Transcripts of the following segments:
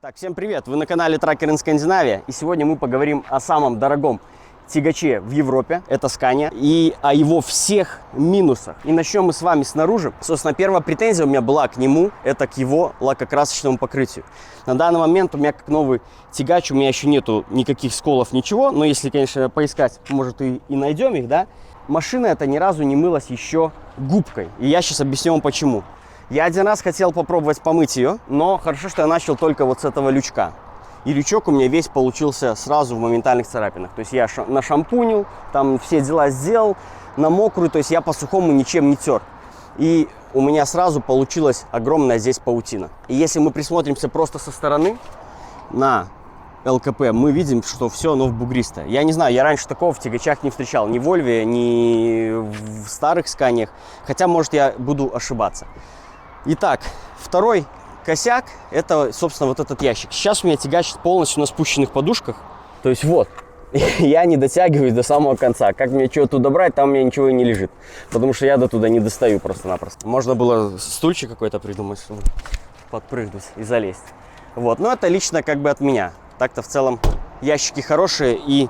Так, всем привет! Вы на канале Tracker in Scandinavia, и сегодня мы поговорим о самом дорогом тягаче в Европе, это Scania, и о его всех минусах. И начнем мы с вами снаружи. Собственно, первая претензия у меня была к нему, это к его лакокрасочному покрытию. На данный момент у меня как новый тягач, у меня еще нету никаких сколов, ничего, но если, конечно, поискать, может и найдем их, да. Машина эта ни разу не мылась еще губкой, и я сейчас объясню вам почему. Я один раз хотел попробовать помыть ее, но хорошо, что я начал только вот с этого лючка. И лючок у меня весь получился сразу в моментальных царапинах. То есть я нашампунил, там все дела сделал, на мокрую, то есть я по сухому ничем не тер. И у меня сразу получилась огромная здесь паутина. И если мы присмотримся просто со стороны на ЛКП, мы видим, что все оно бугристое. Я не знаю, я раньше такого в тягачах не встречал, ни в Вольве, ни в старых Сканиях. Хотя, может, я буду ошибаться. Итак, второй косяк, это, собственно, вот этот ящик. Сейчас у меня тягач полностью на спущенных подушках. То есть вот, я не дотягиваюсь до самого конца. Как мне что туда брать, там у меня ничего и не лежит. Потому что я до туда не достаю просто-напросто. Можно было стульчик какой-то придумать, чтобы подпрыгнуть и залезть. Вот, но это лично как бы от меня. Так-то в целом ящики хорошие и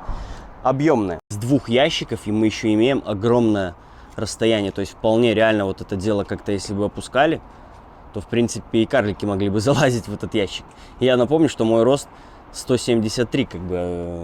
объемные. С двух ящиков и мы еще имеем огромное расстояние. То есть вполне реально вот это дело как-то, если бы опускали, то, в принципе, и карлики могли бы залазить в этот ящик. И я напомню, что мой рост 173, как бы,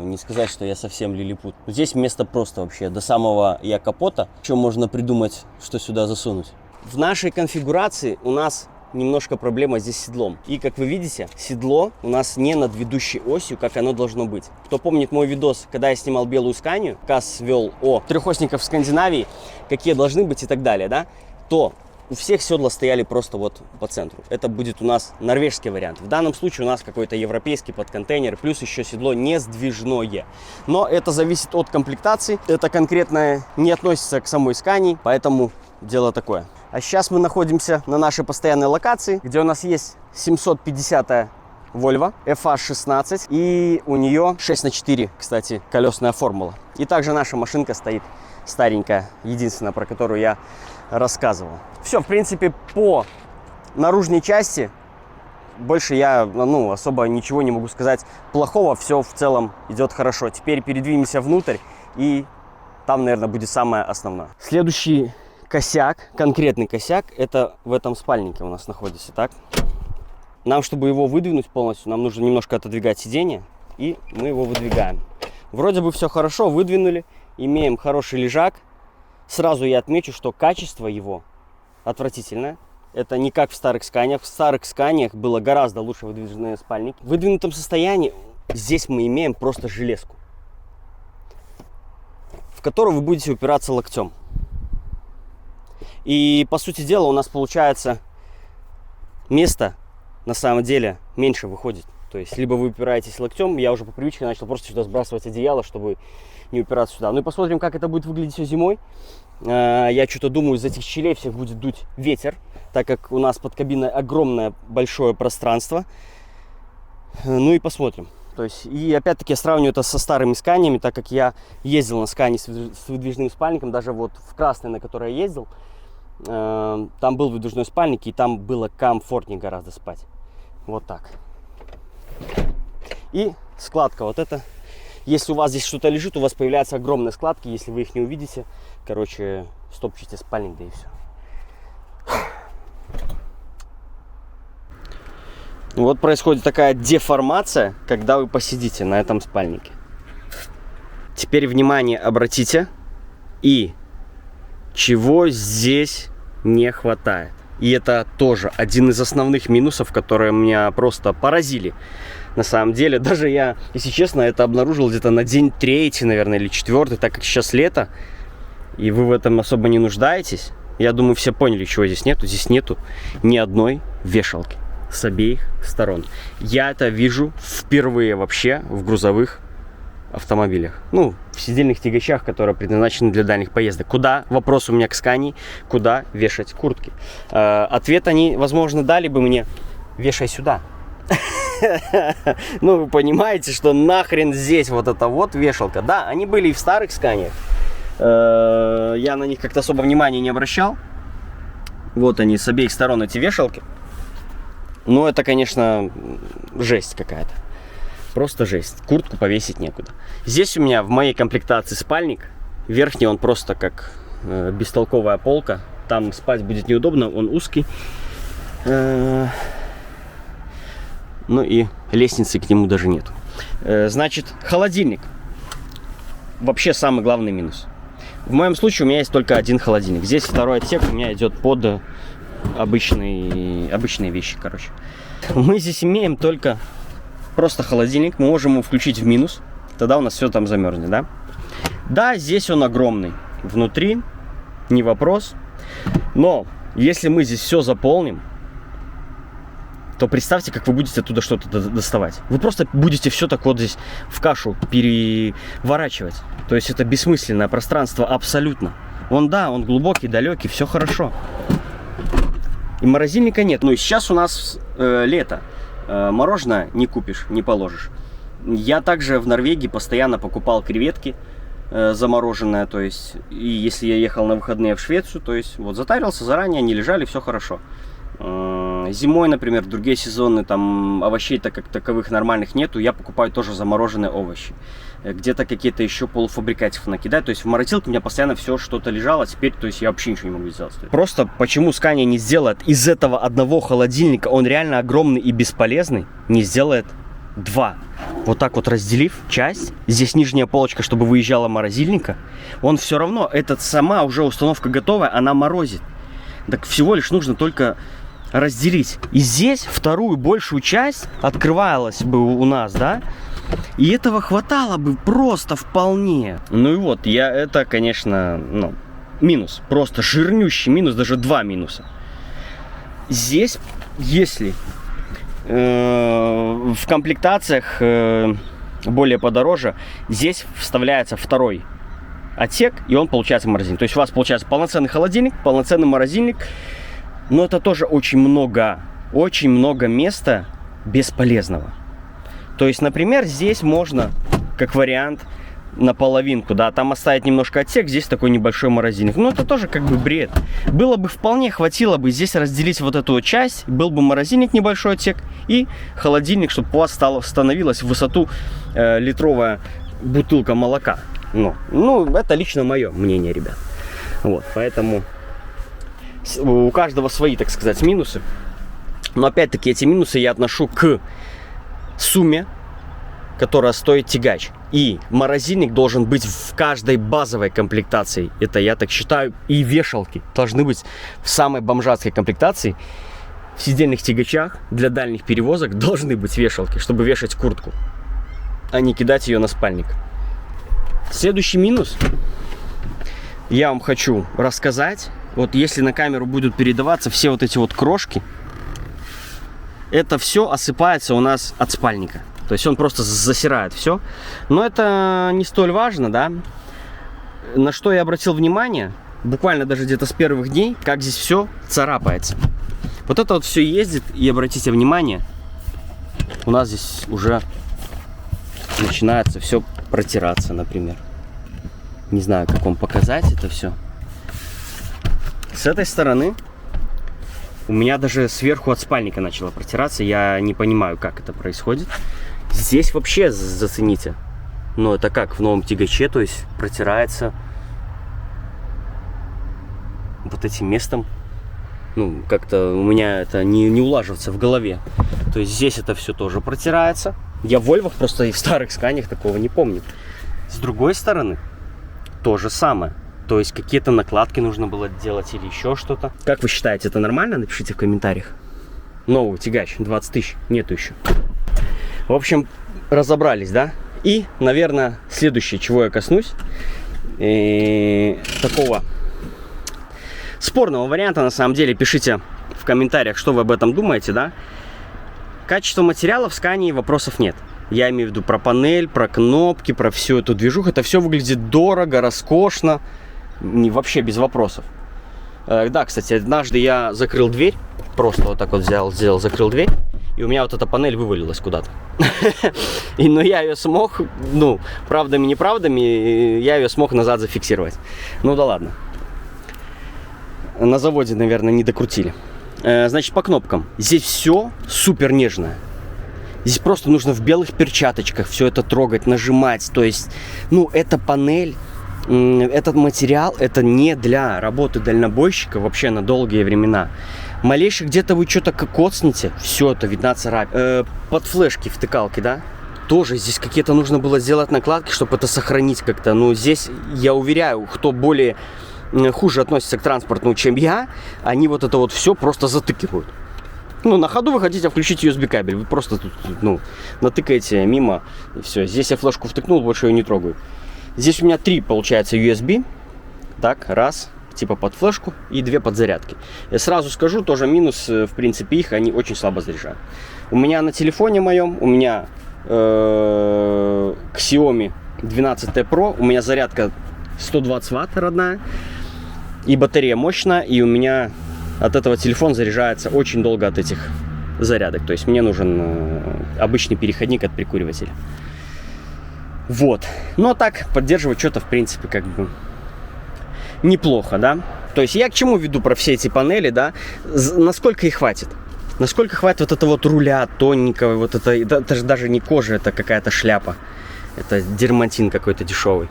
не сказать, что я совсем лилипут. Здесь место просто вообще, до самого капота. Что можно придумать, что сюда засунуть? В нашей конфигурации у нас немножко проблема здесь с седлом. И, как вы видите, седло у нас не над ведущей осью, как оно должно быть. Кто помнит мой видос, когда я снимал белую Сканию, Кас вел о трехосниках в Скандинавии, какие должны быть и так далее, да, то у всех седла стояли просто вот по центру. Это будет у нас норвежский вариант. В данном случае у нас какой-то европейский подконтейнер, плюс еще седло не сдвижное. Но это зависит от комплектации. Это конкретно не относится к самой Скании, поэтому дело такое. А сейчас мы находимся на нашей постоянной локации, где у нас есть 750-я Volvo FH16, и у нее 6х4, кстати, колесная формула. И также наша машинка стоит старенькая, единственная, про которую я рассказывал. Все, в принципе, по наружной части больше я особо ничего не могу сказать плохого. Все в целом идет хорошо. Теперь передвинемся внутрь, и там, наверное, будет самое основное. Следующий косяк, конкретный косяк, это в этом спальнике у нас находится. Так, нам, чтобы его выдвинуть полностью, нам нужно немножко отодвигать сиденье, и мы его выдвигаем. Вроде бы все хорошо, выдвинули, имеем хороший лежак. Сразу я отмечу, что качество его отвратительное. Это не как в старых Сканиях. В старых Сканиях было гораздо лучше выдвижные спальники. В выдвинутом состоянии здесь мы имеем просто железку, в которую вы будете упираться локтем. И, по сути дела, у нас получается место на самом деле меньше выходит. То есть, либо вы упираетесь локтем, я уже по привычке начал просто сюда сбрасывать одеяло, чтобы не упираться сюда. Ну и посмотрим, как это будет выглядеть все зимой. Я что-то думаю, из этих щелей всех будет дуть ветер, так как у нас под кабиной огромное большое пространство. Ну и посмотрим. То есть, и опять-таки я сравниваю это со старыми Сканиями, так как я ездил на Скане с выдвижным спальником, даже вот в красной, на которой я ездил, там был выдвижной спальник, и там было комфортнее гораздо спать. Вот так. И складка вот эта. Если у вас здесь что-то лежит, у вас появляются огромные складки. Если вы их не увидите, короче, стопчите спальник, да и все. Вот происходит такая деформация, когда вы посидите на этом спальнике. Теперь, внимание, обратите. И чего здесь не хватает. И это тоже один из основных минусов, которые меня просто поразили. На самом деле, даже я, если честно, это обнаружил где-то на день 3, наверное, или 4, так как сейчас лето, и вы в этом особо не нуждаетесь. Я думаю, все поняли, чего здесь нету. Здесь нету ни одной вешалки с обеих сторон. Я это вижу впервые вообще в грузовых автомобилях. Ну, в сидельных тягачах, которые предназначены для дальних поездок. Куда, вопрос у меня к Скании, куда вешать куртки? Ответ они, возможно, дали бы мне: вешай сюда. Ну, вы понимаете, что нахрен здесь вот эта вот вешалка. Да, они были и в старых Сканиях. Я на них как-то особо внимания не обращал. Вот они с обеих сторон, эти вешалки. Ну, это, конечно, жесть какая-то. Просто жесть. Куртку повесить некуда. Здесь у меня в моей комплектации спальник. Верхний он просто как бестолковая полка. Там спать будет неудобно, он узкий. Ну и лестницы к нему даже нет. Значит, холодильник. Вообще самый главный минус. В моем случае у меня есть только один холодильник. Здесь второй отсек у меня идет под обычные вещи, короче. Мы здесь имеем только просто холодильник. Мы можем его включить в минус. Тогда у нас все там замерзнет, да? Да, здесь он огромный. Внутри не вопрос. Но если мы здесь все заполним, то представьте, как вы будете оттуда что-то доставать. Вы просто будете все так вот здесь в кашу переворачивать. То есть это бессмысленное пространство абсолютно. Он глубокий, далекий, все хорошо. И морозильника нет. Ну и сейчас у нас лето. Мороженое не купишь, не положишь. Я также в Норвегии постоянно покупал креветки замороженные. То есть, и если я ехал на выходные в Швецию, то есть вот затарился заранее, они лежали, все хорошо. Зимой, например, в другие сезоны там овощей-то как таковых нормальных нету, я покупаю тоже замороженные овощи. Где-то какие-то еще полуфабрикатов накидать. То есть в морозилке у меня постоянно все что-то лежало, теперь, то есть я вообще ничего не могу сделать. Просто почему Scania не сделает из этого одного холодильника, он реально огромный и бесполезный, не сделает два. Вот так вот разделив часть, здесь нижняя полочка, чтобы выезжала морозильника, он все равно, сама уже установка готовая, она морозит. Так всего лишь нужно только разделить. И здесь вторую большую часть открывалась бы у нас, да? И этого хватало бы просто вполне. Ну и вот, это, конечно, минус. Просто жирнющий минус, даже два минуса. Здесь, если в комплектациях более подороже, здесь вставляется второй отсек, и он получается морозильник. То есть у вас получается полноценный холодильник, полноценный морозильник. Но это тоже очень много места бесполезного. То есть, например, здесь можно, как вариант, наполовинку, да, там оставить немножко отсек, здесь такой небольшой морозильник. Но это тоже как бы бред. Было бы вполне, хватило бы здесь разделить вот эту часть, был бы морозильник небольшой отсек и холодильник, чтобы у вас становилась в высоту литровая бутылка молока. Ну, это лично мое мнение, ребят. Вот, поэтому у каждого свои, так сказать, минусы. Но опять-таки эти минусы я отношу к сумме, которая стоит тягач. И морозильник должен быть в каждой базовой комплектации. Это я так считаю. И вешалки должны быть в самой бомжатской комплектации. В сидельных тягачах для дальних перевозок должны быть вешалки, чтобы вешать куртку, а не кидать ее на спальник. Следующий минус я вам хочу рассказать. Вот если на камеру будут передаваться все вот эти вот крошки, это все осыпается у нас от спальника. То есть он просто засирает все. Но это не столь важно, да. На что я обратил внимание, буквально даже где-то с первых дней, как здесь все царапается. Вот это вот все ездит, и обратите внимание, у нас здесь уже начинается все протираться, например. Не знаю, как вам показать это все. С этой стороны у меня даже сверху от спальника начало протираться. Я не понимаю, как это происходит. Здесь вообще зацените. Но это как в новом тягаче, то есть протирается вот этим местом. Ну, как-то у меня это не улаживается в голове. То есть здесь это все тоже протирается. Я в Вольвах просто и в старых Сканиях такого не помню. С другой стороны, то же самое. То есть какие-то накладки нужно было делать или еще что-то. Как вы считаете, это нормально? Напишите в комментариях. Новый тягач, 20 тысяч, нету еще. В общем, разобрались, да? И, наверное, следующее, чего я коснусь, такого спорного варианта, на самом деле, пишите в комментариях, что вы об этом думаете, да? Качество материала в Scania вопросов нет. Я имею в виду про панель, про кнопки, про всю эту движуху. Это все выглядит дорого, роскошно, вообще без вопросов. Да, кстати, однажды я закрыл дверь, просто вот так вот сделал, закрыл дверь, и у меня вот эта панель вывалилась куда-то. Но я ее смог, правдами, неправдами, я ее смог назад зафиксировать. Ну да ладно. На заводе, наверное, не докрутили. Значит, по кнопкам. Здесь все супер нежное. Здесь просто нужно в белых перчаточках все это трогать, нажимать. То есть, ну, эта панель, этот материал, это не для работы дальнобойщика вообще на долгие времена. Малейший где-то вы что-то коцнете, все, это видна царапина. Под флешки втыкалки, да? Тоже здесь какие-то нужно было сделать накладки, чтобы это сохранить как-то. Но здесь, я уверяю, кто более хуже относится к транспорту, чем я, они вот это вот все просто затыкивают. Ну, на ходу вы хотите включить USB кабель, вы просто тут, ну, натыкаете мимо, и все. Здесь я флешку втыкнул, больше ее не трогаю. Здесь у меня 3, получается, USB. Так, раз, типа под флешку, и 2 подзарядки. Я сразу скажу, тоже минус, в принципе, их, они очень слабо заряжают. У меня на телефоне моем, у меня Xiaomi 12T Pro, у меня зарядка 120 Вт родная, и батарея мощная, и у меня... От этого телефон заряжается очень долго от этих зарядок. То есть мне нужен обычный переходник от прикуривателя. Вот. Но так поддерживать что-то, в принципе, как бы неплохо, да. То есть я к чему веду про все эти панели, да. Насколько их хватит? Насколько хватит вот этого вот руля тоненького, вот это же даже не кожа, это какая-то шляпа. Это дерматин какой-то дешевый.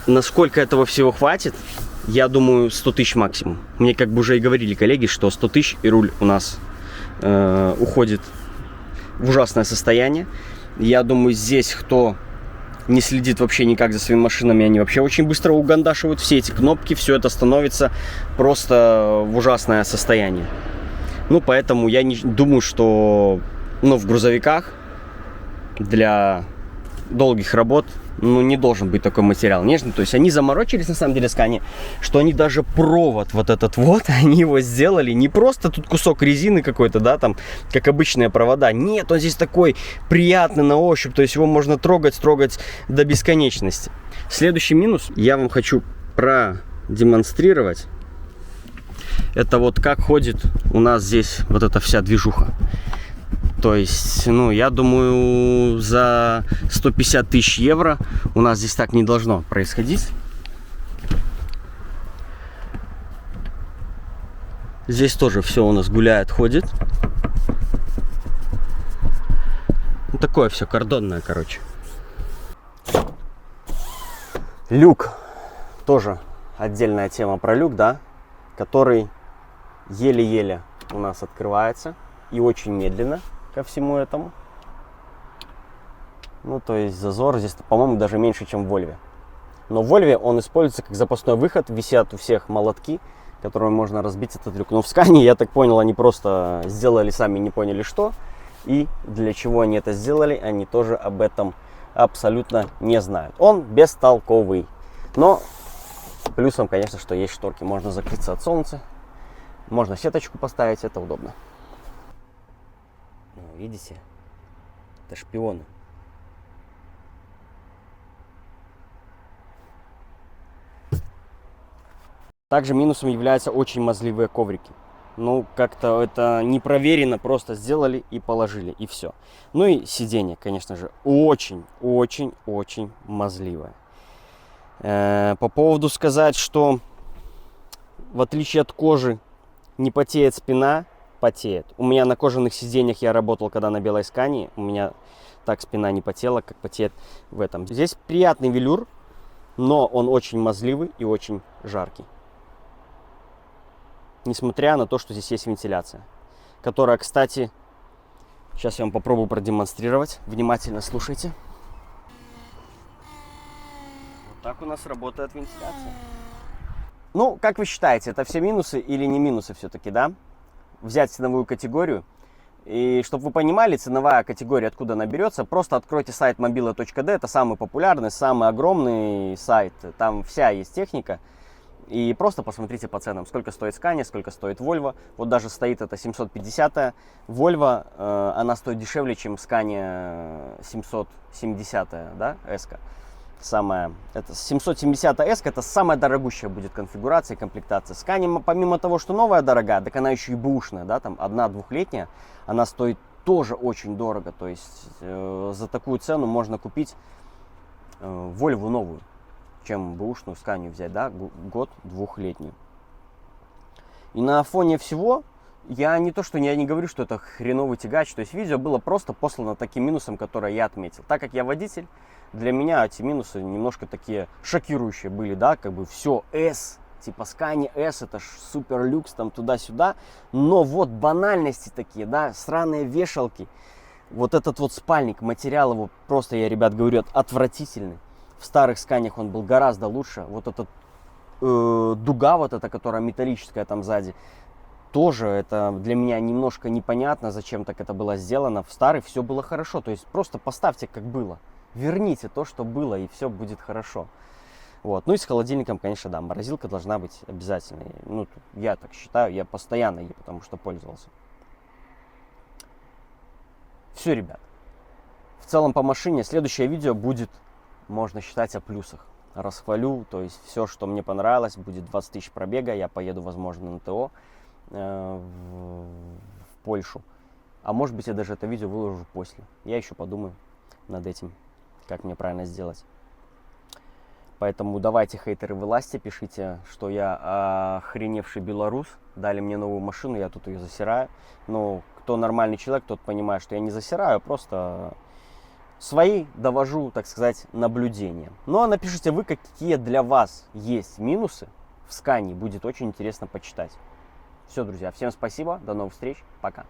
Насколько этого всего хватит? Я думаю, 100 тысяч максимум. Мне как бы уже и говорили коллеги, что 100 тысяч и руль у нас уходит в ужасное состояние. Я думаю, здесь кто не следит вообще никак за своими машинами, они вообще очень быстро угандашивают все эти кнопки, все это становится просто в ужасное состояние. Ну, поэтому я не думаю, что в грузовиках для долгих работ не должен быть такой материал нежный. То есть они заморочились на самом деле Scania, что они даже провод вот этот вот, они его сделали не просто тут кусок резины какой-то, да, там, как обычные провода. Нет, он здесь такой приятный на ощупь, то есть его можно трогать до бесконечности. Следующий минус я вам хочу продемонстрировать. Это вот как ходит у нас здесь вот эта вся движуха. То есть, я думаю, за 150 тысяч евро у нас здесь так не должно происходить. Здесь тоже все у нас гуляет, ходит. Такое все кордонное, короче. Люк. Тоже отдельная тема про люк, да, который еле-еле у нас открывается и очень медленно ко всему этому. То есть зазор здесь, по-моему, даже меньше, чем в Volvo. Но в Volvo он используется как запасной выход. Висят у всех молотки, которыми можно разбить этот люк. Но в Scania, я так понял, они просто сделали сами, не поняли что. И для чего они это сделали, они тоже об этом абсолютно не знают. Он бестолковый. Но плюсом, конечно, что есть шторки. Можно закрыться от солнца. Можно сеточку поставить, это удобно. Видите? Это шпионы. Также минусом являются очень мазливые коврики. Как-то это не проверено, просто сделали и положили, и все. И сиденье, конечно же, очень-очень-очень мазливое. По поводу сказать, что в отличие от кожи не потеет спина, потеет. У меня на кожаных сиденьях я работал, когда на белой Scania, у меня так спина не потела, как потеет в этом. Здесь приятный велюр, но он очень мазливый и очень жаркий. Несмотря на то, что здесь есть вентиляция, которая, кстати, сейчас я вам попробую продемонстрировать. Внимательно слушайте. Вот так у нас работает вентиляция. Как вы считаете, это все минусы или не минусы все-таки, да? Взять ценовую категорию. И чтобы вы понимали, ценовая категория откуда она берется, просто откройте сайт mobila.d, это самый популярный, самый огромный сайт, там вся есть техника. И просто посмотрите по ценам, сколько стоит Scania, сколько стоит Volvo. Вот даже стоит это 750-я Volvo, она стоит дешевле, чем Scania 770-я, да, S-ка. Это 770 S, это самая дорогущая будет конфигурация и комплектация. Scania, помимо того, что новая дорогая, так она еще и бэушная, да, там 1-2-летняя, она стоит тоже очень дорого. То есть за такую цену можно купить Volvo новую, чем бэушную Scania взять, да, год 2-летнюю. И на фоне всего я не то, что я не говорю, что это хреновый тягач. То есть видео было просто послано таким минусом, который я отметил. Так как я водитель, для меня эти минусы немножко такие шокирующие были, да, как бы все S, типа Scania S, это ж супер люкс, там туда-сюда. Но вот банальности такие, да, сраные вешалки. Вот этот вот спальник, материал его просто, я, ребят, говорю, отвратительный. В старых Сканиях он был гораздо лучше. Вот этот дуга вот эта, которая металлическая там сзади, тоже это для меня немножко непонятно, зачем так это было сделано. В старый все было хорошо, то есть просто поставьте как было. Верните то, что было, и все будет хорошо. Вот. Ну и с холодильником, конечно, да, морозилка должна быть обязательной. Ну, я так считаю, я постоянно ей, потому что пользовался. Все, ребят. В целом по машине следующее видео будет, можно считать, о плюсах. Расхвалю, то есть все, что мне понравилось, будет 20 тысяч пробега, я поеду, возможно, на ТО в Польшу. А может быть, я даже это видео выложу после. Я еще подумаю над этим, как мне правильно сделать. Поэтому давайте, хейтеры, вылазьте, пишите, что я охреневший белорус. Дали мне новую машину, я тут ее засираю. Но кто нормальный человек, тот понимает, что я не засираю, просто свои довожу, так сказать, наблюдения. Ну а напишите вы, какие для вас есть минусы в Scania. Будет очень интересно почитать. Все, друзья, всем спасибо, до новых встреч, пока.